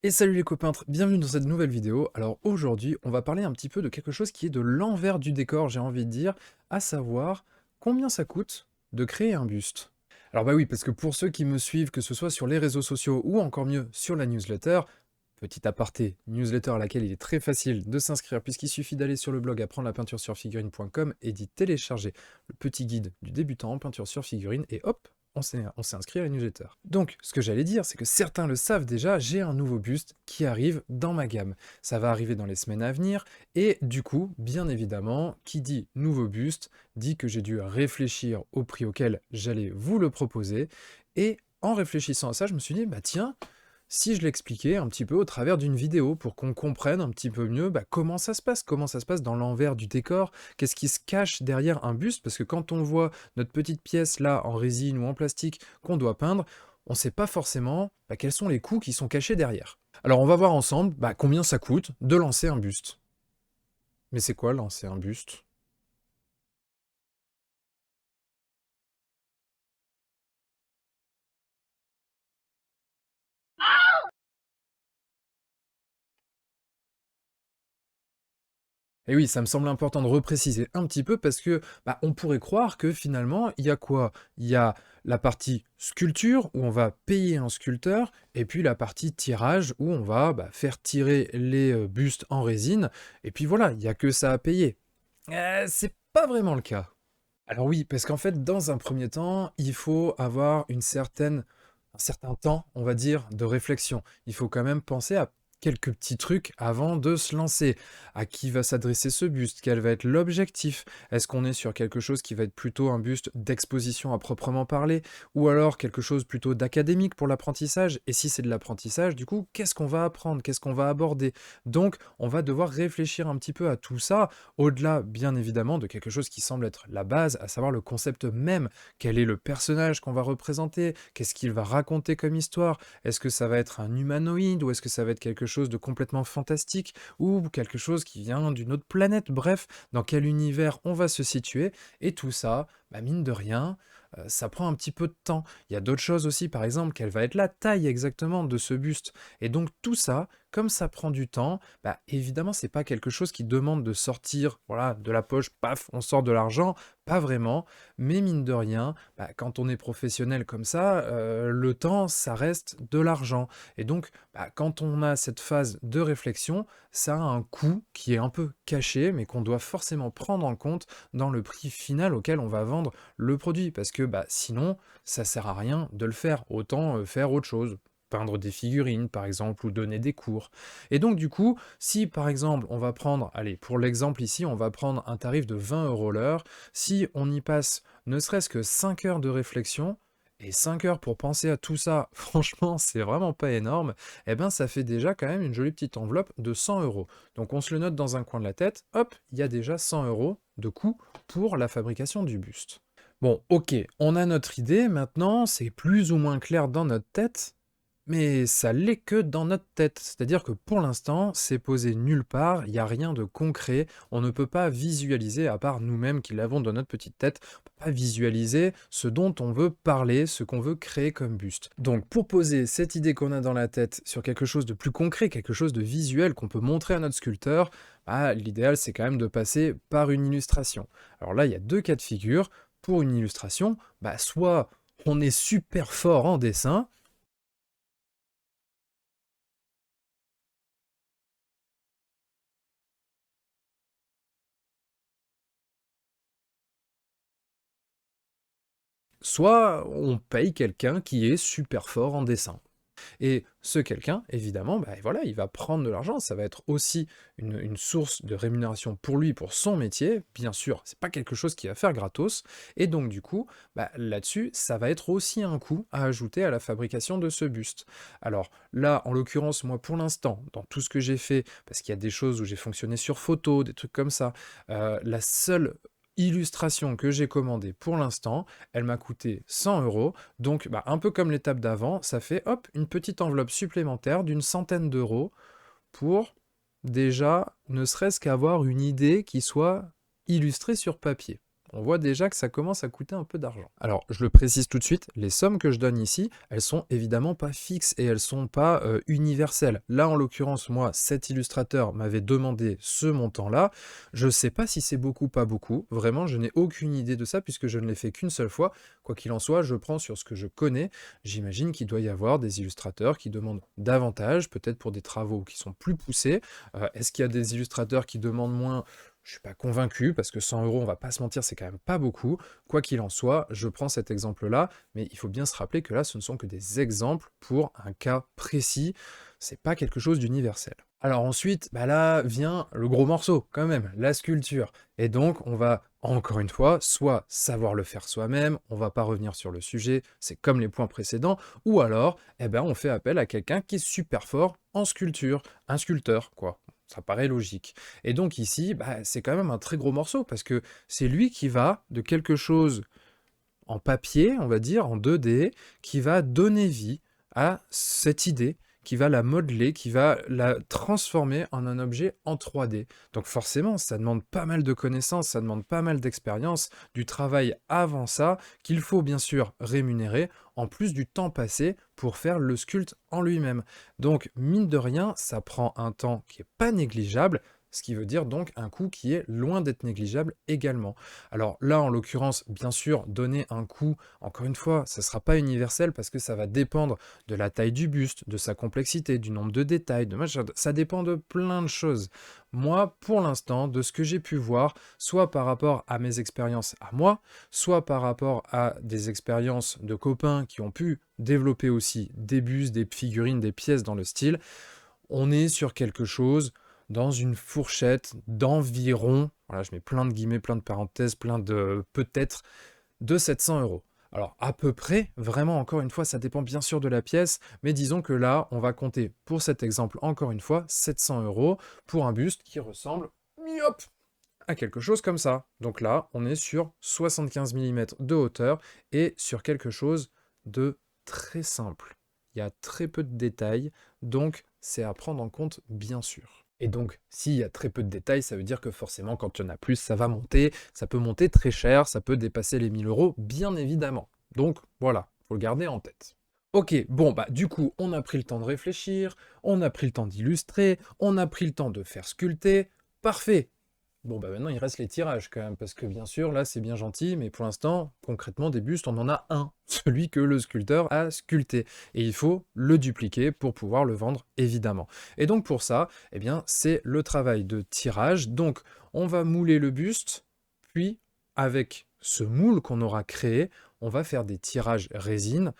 Et salut les copains, bienvenue dans cette nouvelle vidéo. Alors aujourd'hui, on va parler un petit peu de quelque chose qui est de l'envers du décor, j'ai envie de dire, à savoir combien ça coûte de créer un buste. Alors bah oui, parce que pour ceux qui me suivent, que ce soit sur les réseaux sociaux ou encore mieux sur la newsletter, petit aparté, newsletter à laquelle il est très facile de s'inscrire puisqu'il suffit d'aller sur le blog apprendre la peinture sur figurine.com et d'y télécharger le petit guide du débutant en peinture sur figurine et hop, on s'est inscrit à la newsletter. Donc, ce que j'allais dire, c'est que certains le savent déjà, j'ai un nouveau buste qui arrive dans ma gamme. Ça va arriver dans les semaines à venir, et du coup, bien évidemment, qui dit nouveau buste, dit que j'ai dû réfléchir au prix auquel j'allais vous le proposer, et en réfléchissant à ça, je me suis dit, bah tiens, si je l'expliquais un petit peu au travers d'une vidéo pour qu'on comprenne un petit peu mieux comment ça se passe dans l'envers du décor, qu'est-ce qui se cache derrière un buste, parce que quand on voit notre petite pièce là en résine ou en plastique qu'on doit peindre, on ne sait pas forcément quels sont les coûts qui sont cachés derrière. Alors on va voir ensemble combien ça coûte de lancer un buste. Mais c'est quoi lancer un buste? Et oui, ça me semble important de repréciser un petit peu parce que on pourrait croire que finalement, il y a quoi? Il y a la partie sculpture où on va payer un sculpteur et puis la partie tirage où on va faire tirer les bustes en résine et puis voilà, il n'y a que ça à payer. C'est pas vraiment le cas. Alors oui, parce qu'en fait, dans un premier temps, il faut avoir un certain temps, on va dire, de réflexion. Il faut quand même penser à quelques petits trucs avant de se lancer. À qui va s'adresser ce buste? Quel va être l'objectif? Est-ce qu'on est sur quelque chose qui va être plutôt un buste d'exposition à proprement parler? Ou alors quelque chose plutôt d'académique pour l'apprentissage? Et si c'est de l'apprentissage, du coup, qu'est-ce qu'on va apprendre? Qu'est-ce qu'on va aborder? Donc, on va devoir réfléchir un petit peu à tout ça au-delà, bien évidemment, de quelque chose qui semble être la base, à savoir le concept même. Quel est le personnage qu'on va représenter? Qu'est-ce qu'il va raconter comme histoire? Est-ce que ça va être un humanoïde ou est-ce que ça va être quelque chose de complètement fantastique ou quelque chose qui vient d'une autre planète? Bref, dans quel univers on va se situer? Et tout ça, mine de rien, ça prend un petit peu de temps. Il y a d'autres choses aussi, par exemple, quelle va être la taille exactement de ce buste? Et donc tout ça, comme ça prend du temps, évidemment, c'est pas quelque chose qui demande de sortir, voilà, de la poche, paf, on sort de l'argent, pas vraiment, mais mine de rien, quand on est professionnel comme ça, le temps, ça reste de l'argent. Et donc, quand on a cette phase de réflexion, ça a un coût qui est un peu caché, mais qu'on doit forcément prendre en compte dans le prix final auquel on va vendre le produit, parce que sinon, ça sert à rien de le faire, autant faire autre chose peindre des figurines par exemple ou donner des cours. Et donc du coup, si par exemple on va prendre, allez pour l'exemple ici, on va prendre un tarif de 20 € l'heure, si on y passe ne serait-ce que 5 heures de réflexion, et 5 heures pour penser à tout ça, franchement c'est vraiment pas énorme, et ben ça fait déjà quand même une jolie petite enveloppe de 100 €. Donc on se le note dans un coin de la tête, hop, il y a déjà 100 € de coût pour la fabrication du buste. Bon, ok, on a notre idée, maintenant c'est plus ou moins clair dans notre tête, mais ça l'est que dans notre tête. C'est-à-dire que pour l'instant, c'est posé nulle part, il n'y a rien de concret, on ne peut pas visualiser, à part nous-mêmes qui l'avons dans notre petite tête, on peut pas visualiser ce dont on veut parler, ce qu'on veut créer comme buste. Donc pour poser cette idée qu'on a dans la tête sur quelque chose de plus concret, quelque chose de visuel qu'on peut montrer à notre sculpteur, l'idéal c'est quand même de passer par une illustration. Alors là, il y a deux cas de figure. Pour une illustration, soit on est super fort en dessin, soit on paye quelqu'un qui est super fort en dessin. Et ce quelqu'un, évidemment, voilà, il va prendre de l'argent, ça va être aussi une source de rémunération pour lui, pour son métier, bien sûr, c'est pas quelque chose qu'il va faire gratos, et donc du coup, là-dessus, ça va être aussi un coût à ajouter à la fabrication de ce buste. Alors là, en l'occurrence, moi pour l'instant, dans tout ce que j'ai fait, parce qu'il y a des choses où j'ai fonctionné sur photo, des trucs comme ça, la seule illustration que j'ai commandée pour l'instant, elle m'a coûté 100 €. Donc, un peu comme l'étape d'avant, ça fait hop, une petite enveloppe supplémentaire d'une centaine d'euros pour déjà, ne serait-ce qu'avoir une idée qui soit illustrée sur papier. On voit déjà que ça commence à coûter un peu d'argent. Alors, je le précise tout de suite, les sommes que je donne ici, elles sont évidemment pas fixes et elles sont pas universelles. Là, en l'occurrence, moi, cet illustrateur m'avait demandé ce montant-là. Je ne sais pas si c'est beaucoup, pas beaucoup. Vraiment, je n'ai aucune idée de ça puisque je ne l'ai fait qu'une seule fois. Quoi qu'il en soit, je prends sur ce que je connais. J'imagine qu'il doit y avoir des illustrateurs qui demandent davantage, peut-être pour des travaux qui sont plus poussés. Est-ce qu'il y a des illustrateurs qui demandent moins? Je suis pas convaincu parce que 100 euros, on va pas se mentir, c'est quand même pas beaucoup. Quoi qu'il en soit, je prends cet exemple-là, mais il faut bien se rappeler que là, ce ne sont que des exemples pour un cas précis. C'est pas quelque chose d'universel. Alors ensuite, bah là vient le gros morceau, quand même, la sculpture. Et donc, on va, encore une fois, soit savoir le faire soi-même, on va pas revenir sur le sujet, c'est comme les points précédents, ou alors, eh ben, on fait appel à quelqu'un qui est super fort en sculpture, un sculpteur, quoi. Ça paraît logique. Et donc ici, bah, c'est quand même un très gros morceau, parce que c'est lui qui va de quelque chose en papier, on va dire, en 2D, qui va donner vie à cette idée, qui va la modeler, qui va la transformer en un objet en 3D. Donc forcément, ça demande pas mal de connaissances, ça demande pas mal d'expérience, du travail avant ça, qu'il faut bien sûr rémunérer, en plus du temps passé pour faire le sculpte en lui-même. Donc, mine de rien, ça prend un temps qui n'est pas négligeable, ce qui veut dire donc un coût qui est loin d'être négligeable également. Alors là, en l'occurrence, bien sûr, donner un coût, encore une fois, ça ne sera pas universel parce que ça va dépendre de la taille du buste, de sa complexité, du nombre de détails, de machin, ça dépend de plein de choses. Moi, pour l'instant, de ce que j'ai pu voir, soit par rapport à mes expériences à moi, soit par rapport à des expériences de copains qui ont pu développer aussi des bustes, des figurines, des pièces dans le style, on est sur quelque chose dans une fourchette d'environ, voilà, je mets plein de guillemets, plein de parenthèses, plein de peut-être, de 700 euros. Alors à peu près, vraiment encore une fois, ça dépend bien sûr de la pièce, mais disons que là, on va compter pour cet exemple encore une fois 700 euros pour un buste qui ressemble, hop, à quelque chose comme ça. Donc là, on est sur 75 mm de hauteur et sur quelque chose de très simple. Il y a très peu de détails, donc c'est à prendre en compte bien sûr. Et donc, s'il y a très peu de détails, ça veut dire que forcément, quand il y en a plus, ça va monter. Ça peut monter très cher, ça peut dépasser les 1000 euros, bien évidemment. Donc voilà, faut le garder en tête. Ok, bon, bah du coup, on a pris le temps de réfléchir, on a pris le temps d'illustrer, on a pris le temps de faire sculpter. Parfait. Bon, bah maintenant, il reste les tirages quand même, parce que bien sûr, là, c'est bien gentil, mais pour l'instant, concrètement, des bustes, on en a un, celui que le sculpteur a sculpté. Et il faut le dupliquer pour pouvoir le vendre, évidemment. Et donc, pour ça, eh bien, c'est le travail de tirage. Donc, on va mouler le buste, puis, avec ce moule qu'on aura créé, on va faire des tirages résine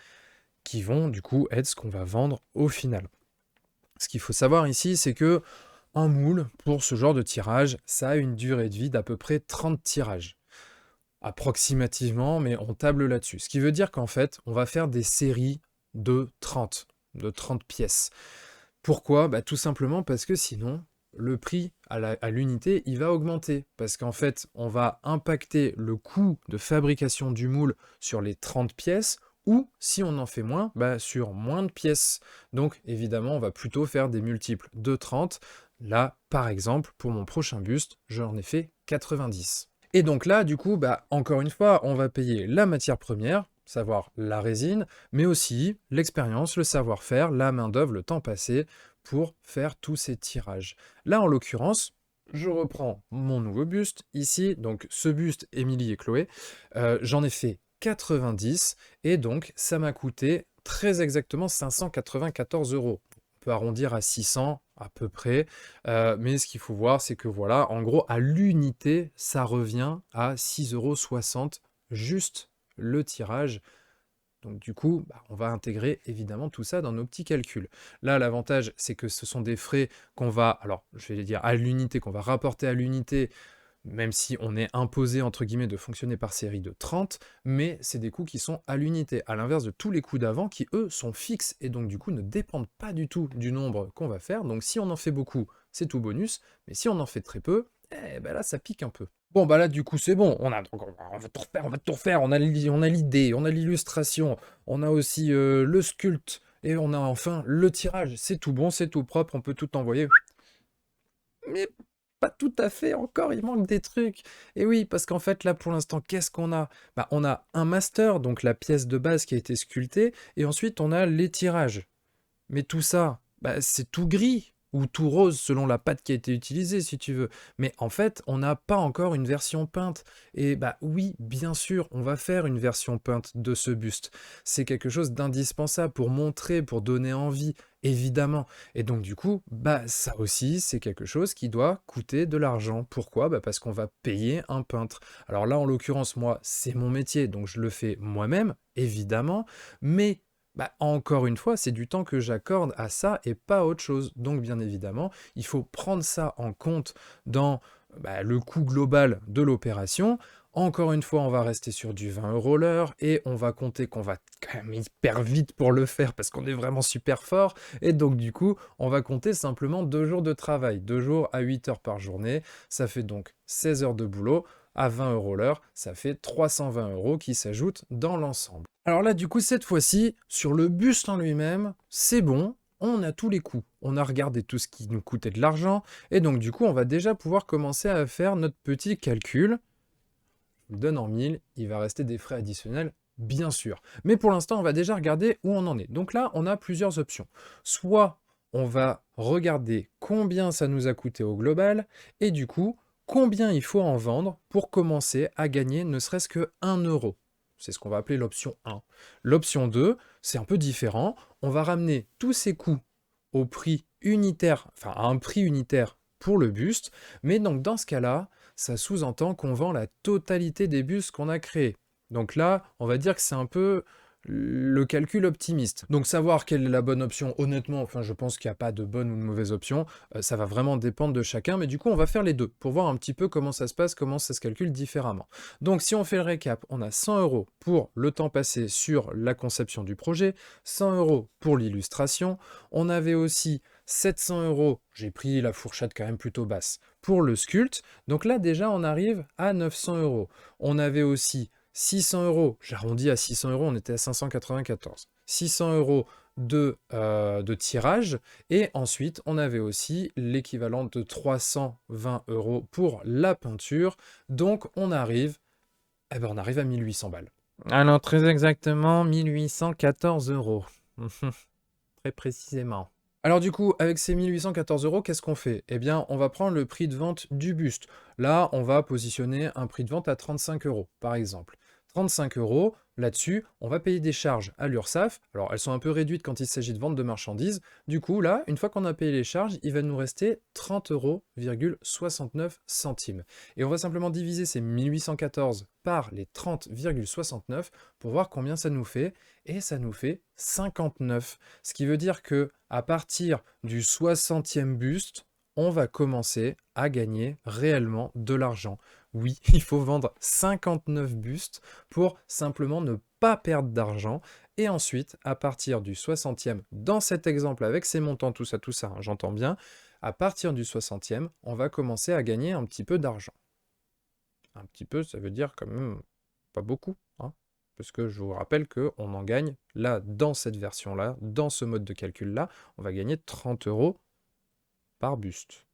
qui vont, du coup, être ce qu'on va vendre au final. Ce qu'il faut savoir ici, c'est que un moule, pour ce genre de tirage, ça a une durée de vie d'à peu près 30 tirages. Approximativement, mais on table là-dessus. Ce qui veut dire qu'en fait, on va faire des séries de 30 pièces. Pourquoi? Bah, tout simplement parce que sinon, le prix à l'unité, il va augmenter. Parce qu'en fait, on va impacter le coût de fabrication du moule sur les 30 pièces, ou si on en fait moins, bah, sur moins de pièces. Donc évidemment, on va plutôt faire des multiples de 30. Là, par exemple, pour mon prochain buste, j'en ai fait 90. Et donc là, du coup, bah, encore une fois, on va payer la matière première, savoir la résine, mais aussi l'expérience, le savoir-faire, la main-d'œuvre, le temps passé pour faire tous ces tirages. Là, en l'occurrence, je reprends mon nouveau buste ici, donc ce buste Émilie et Chloé, j'en ai fait 90 et donc ça m'a coûté très exactement 594 euros. On peut arrondir à 600 à peu près, mais ce qu'il faut voir, c'est que voilà, en gros, à l'unité, ça revient à 6,60 € juste le tirage. Donc du coup, bah, on va intégrer évidemment tout ça dans nos petits calculs. Là, l'avantage, c'est que ce sont des frais qu'on va, alors je vais dire à l'unité, qu'on va rapporter à l'unité, même si on est imposé, entre guillemets, de fonctionner par série de 30, mais c'est des coûts qui sont à l'unité, à l'inverse de tous les coûts d'avant qui, eux, sont fixes et donc du coup ne dépendent pas du tout du nombre qu'on va faire. Donc si on en fait beaucoup, c'est tout bonus, mais si on en fait très peu, eh ben là, ça pique un peu. Bon, bah là, du coup, c'est bon. On va tout refaire, on va tout refaire. On a l'idée, on a l'illustration, on a aussi le sculpte, et on a enfin le tirage. C'est tout bon, c'est tout propre, on peut tout envoyer. pas tout à fait encore, il manque des trucs. Et oui, parce qu'en fait, là, pour l'instant, qu'est-ce qu'on a? Bah, on a un master, donc la pièce de base qui a été sculptée, et ensuite on a les tirages. Mais tout ça, bah, c'est tout gris ou tout rose selon la pâte qui a été utilisée, si tu veux. Mais en fait, on n'a pas encore une version peinte. Et bah oui, bien sûr, on va faire une version peinte de ce buste. C'est quelque chose d'indispensable pour montrer, pour donner envie, évidemment. Et donc du coup, bah ça aussi, c'est quelque chose qui doit coûter de l'argent. Pourquoi? Bah parce qu'on va payer un peintre. Alors là, en l'occurrence, moi, c'est mon métier, donc je le fais moi-même, évidemment. Mais bah, encore une fois, c'est du temps que j'accorde à ça et pas à autre chose. Donc, bien évidemment, il faut prendre ça en compte dans bah, le coût global de l'opération. Encore une fois, on va rester sur du 20 € l'heure et on va compter qu'on va quand même hyper vite pour le faire parce qu'on est vraiment super fort. Et donc, du coup, on va compter simplement 2 jours de travail, 2 jours à 8 heures par journée. Ça fait donc 16 heures de boulot à 20 € l'heure. Ça fait 320 € qui s'ajoutent dans l'ensemble. Alors là, du coup, cette fois-ci, sur le buste en lui-même, c'est bon, on a tous les coûts. On a regardé tout ce qui nous coûtait de l'argent, et donc du coup, on va déjà pouvoir commencer à faire notre petit calcul. Je vous le donne en 1000, il va rester des frais additionnels, bien sûr. Mais pour l'instant, on va déjà regarder où on en est. Donc là, on a plusieurs options. Soit on va regarder combien ça nous a coûté au global, et du coup, combien il faut en vendre pour commencer à gagner ne serait-ce que 1 €. C'est ce qu'on va appeler l'option 1. L'option 2, c'est un peu différent. On va ramener tous ces coûts au prix unitaire, enfin à un prix unitaire pour le buste. Mais donc dans ce cas-là, ça sous-entend qu'on vend la totalité des bustes qu'on a créés. Donc là, on va dire que c'est un peu le calcul optimiste. Donc savoir quelle est la bonne option, honnêtement, enfin je pense qu'il n'y a pas de bonne ou de mauvaise option, ça va vraiment dépendre de chacun, mais du coup on va faire les deux pour voir un petit peu comment ça se passe, comment ça se calcule différemment. Donc si on fait le récap, on a 100 € pour le temps passé sur la conception du projet, 100 € pour l'illustration, on avait aussi 700 €, j'ai pris la fourchette quand même plutôt basse, pour le sculpte, donc là déjà on arrive à 900 €. On avait aussi 600 €, j'arrondis à 600 €, on était à 594. 600 € de tirage, et ensuite on avait aussi l'équivalent de 320 € pour la peinture, donc on arrive, on arrive à 1800 balles. Alors très exactement 1814 €. Très précisément. Alors du coup, avec ces 1814 €, qu'est-ce qu'on fait? Eh bien, on va prendre le prix de vente du buste. Là, on va positionner un prix de vente à 35 €, par exemple. 35 €, là-dessus, on va payer des charges à l'URSSAF. Alors, elles sont un peu réduites quand il s'agit de vente de marchandises. Du coup, là, une fois qu'on a payé les charges, il va nous rester 30,69 €. Et on va simplement diviser ces 1814 par les 30,69 pour voir combien ça nous fait. Et ça nous fait 59. Ce qui veut dire que à partir du 60e buste, on va commencer à gagner réellement de l'argent. Oui, il faut vendre 59 bustes pour simplement ne pas perdre d'argent. Et ensuite, à partir du 60e, dans cet exemple avec ces montants, tout ça, hein, j'entends bien, à partir du 60e, on va commencer à gagner un petit peu d'argent. Un petit peu, ça veut dire quand même pas beaucoup, hein, parce que je vous rappelle qu'on en gagne, là, dans cette version-là, dans ce mode de calcul-là, on va gagner 30 € par buste,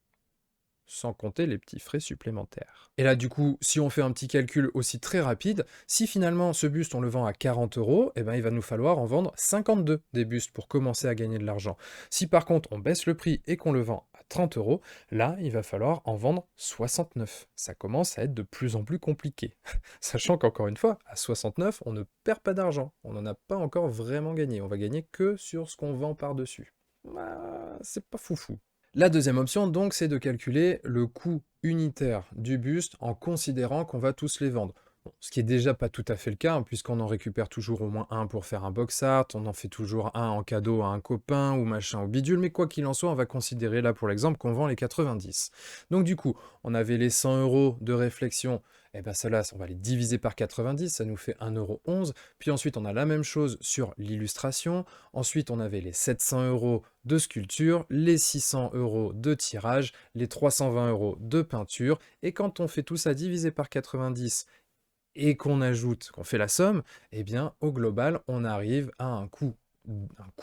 sans compter les petits frais supplémentaires. Et là, du coup, si on fait un petit calcul aussi très rapide, si finalement ce buste, on le vend à 40 €, eh ben, il va nous falloir en vendre 52 des bustes pour commencer à gagner de l'argent. Si par contre, on baisse le prix et qu'on le vend à 30 €, là, il va falloir en vendre 69. Ça commence à être de plus en plus compliqué. Sachant qu'encore une fois, à 69, on ne perd pas d'argent. On n'en a pas encore vraiment gagné. On va gagner que sur ce qu'on vend par-dessus. Bah, c'est pas foufou. La deuxième option, donc, c'est de calculer le coût unitaire du buste en considérant qu'on va tous les vendre. Bon, ce qui est déjà pas tout à fait le cas, hein, puisqu'on en récupère toujours au moins un pour faire un box art, on en fait toujours un en cadeau à un copain ou machin ou bidule, mais quoi qu'il en soit, on va considérer là pour l'exemple qu'on vend les 90. Donc du coup, on avait les 100 € de réflexion, et bien cela, on va les diviser par 90, ça nous fait 1,11 €. Puis ensuite, on a la même chose sur l'illustration. Ensuite, on avait les 700 € de sculpture, les 600 € de tirage, les 320 € de peinture. Et quand on fait tout ça divisé par 90 et qu'on ajoute, qu'on fait la somme, eh bien, au global, on arrive à un coût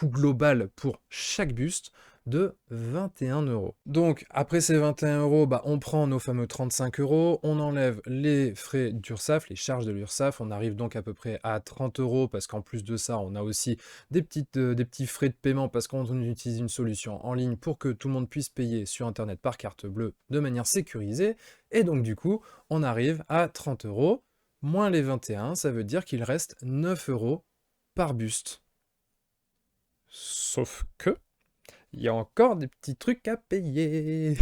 global pour chaque buste de 21 €. Donc, après ces 21 €, bah, on prend nos fameux 35 €, on enlève les frais d'URSSAF, les charges de l'URSSAF, on arrive donc à peu près à 30 € parce qu'en plus de ça, on a aussi des petits frais de paiement parce qu'on utilise une solution en ligne pour que tout le monde puisse payer sur Internet par carte bleue de manière sécurisée. Et donc, du coup, on arrive à 30 € moins les 21, ça veut dire qu'il reste 9 € par buste. Sauf que, il y a encore des petits trucs à payer.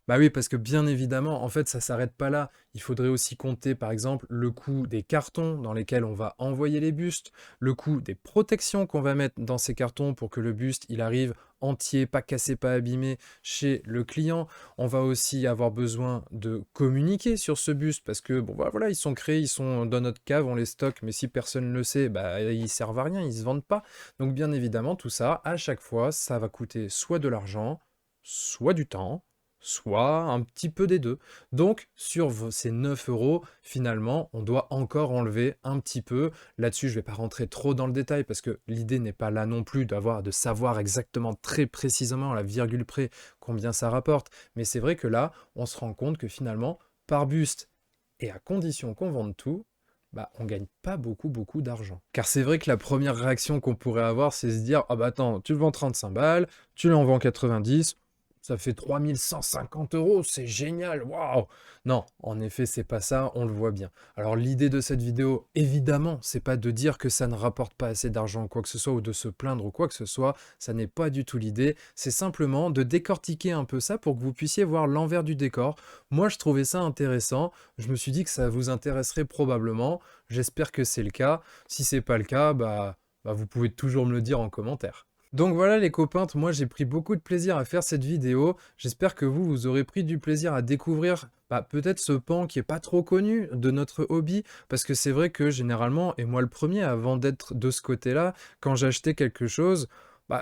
Bah oui, parce que bien évidemment, en fait, ça s'arrête pas là. Il faudrait aussi compter, par exemple, le coût des cartons dans lesquels on va envoyer les bustes, le coût des protections qu'on va mettre dans ces cartons pour que le buste, il arrive entier, pas cassé, pas abîmé chez le client. On va aussi avoir besoin de communiquer sur ce buste parce que, bon, bah, voilà, ils sont créés, ils sont dans notre cave, on les stocke, mais si personne ne le sait, bah, ils servent à rien, ils se vendent pas. Donc, bien évidemment, tout ça, à chaque fois, ça va coûter soit de l'argent, soit du temps, soit un petit peu des deux. Donc, sur ces 9 €, finalement, on doit encore enlever un petit peu. Là-dessus, je ne vais pas rentrer trop dans le détail parce que l'idée n'est pas là non plus de savoir exactement très précisément à la virgule près combien ça rapporte. Mais c'est vrai que là, on se rend compte que finalement, par buste, et à condition qu'on vende tout, bah, on gagne pas beaucoup d'argent. Car c'est vrai que la première réaction qu'on pourrait avoir, c'est se dire: «Ah bah attends, tu le vends 35 balles, tu l'en vends 90, ça fait 3 150 €, c'est génial, waouh!» Non, en effet, c'est pas ça, on le voit bien. Alors l'idée de cette vidéo, évidemment, c'est pas de dire que ça ne rapporte pas assez d'argent ou quoi que ce soit, ou de se plaindre ou quoi que ce soit, ça n'est pas du tout l'idée, c'est simplement de décortiquer un peu ça pour que vous puissiez voir l'envers du décor. Moi, je trouvais ça intéressant, je me suis dit que ça vous intéresserait probablement, j'espère que c'est le cas. Si c'est pas le cas, bah vous pouvez toujours me le dire en commentaire. Donc voilà les copains, moi j'ai pris beaucoup de plaisir à faire cette vidéo. J'espère que vous aurez pris du plaisir à découvrir peut-être ce pan qui est pas trop connu de notre hobby. Parce que c'est vrai que généralement, et moi le premier, avant d'être de ce côté-là, quand j'achetais quelque chose,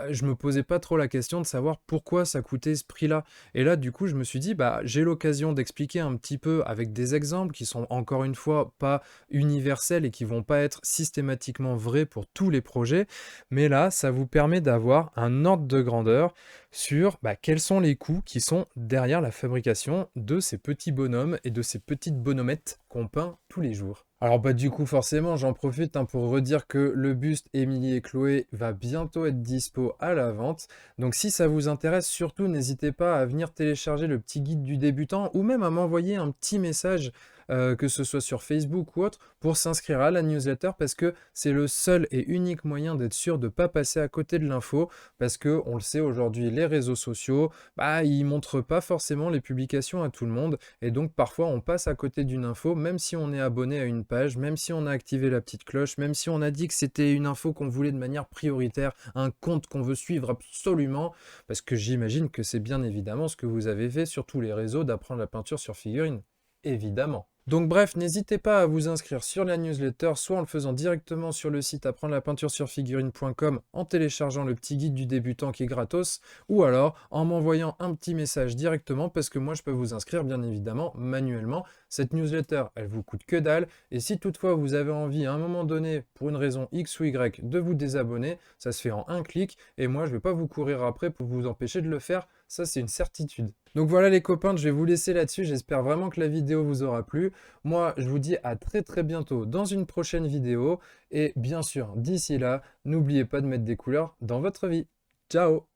je me posais pas trop la question de savoir pourquoi ça coûtait ce prix-là. Et là, du coup, je me suis dit, j'ai l'occasion d'expliquer un petit peu avec des exemples qui sont encore une fois pas universels et qui vont pas être systématiquement vrais pour tous les projets. Mais là, ça vous permet d'avoir un ordre de grandeur sur quels sont les coûts qui sont derrière la fabrication de ces petits bonhommes et de ces petites bonhommettes qu'on peint tous les jours. Alors du coup forcément j'en profite pour redire que le buste Émilie et Chloé va bientôt être dispo à la vente. Donc si ça vous intéresse, surtout n'hésitez pas à venir télécharger le petit guide du débutant ou même à m'envoyer un petit message que ce soit sur Facebook ou autre, pour s'inscrire à la newsletter parce que c'est le seul et unique moyen d'être sûr de ne pas passer à côté de l'info parce que on le sait aujourd'hui, les réseaux sociaux, ils montrent pas forcément les publications à tout le monde et donc parfois on passe à côté d'une info même si on est abonné à une page, même si on a activé la petite cloche, même si on a dit que c'était une info qu'on voulait de manière prioritaire, un compte qu'on veut suivre absolument, parce que j'imagine que c'est bien évidemment ce que vous avez fait sur tous les réseaux d'apprendre la peinture sur figurine. Évidemment. Donc bref, n'hésitez pas à vous inscrire sur la newsletter, soit en le faisant directement sur le site apprendre-la-peinture-sur-figurine.com en téléchargeant le petit guide du débutant qui est gratos, ou alors en m'envoyant un petit message directement parce que moi je peux vous inscrire bien évidemment manuellement. Cette newsletter, elle vous coûte que dalle, et si toutefois vous avez envie à un moment donné, pour une raison X ou Y, de vous désabonner, ça se fait en un clic, et moi je ne vais pas vous courir après pour vous empêcher de le faire, ça c'est une certitude. Donc voilà les copains, je vais vous laisser là-dessus, j'espère vraiment que la vidéo vous aura plu. Moi, je vous dis à très bientôt dans une prochaine vidéo. Et bien sûr, d'ici là, n'oubliez pas de mettre des couleurs dans votre vie. Ciao!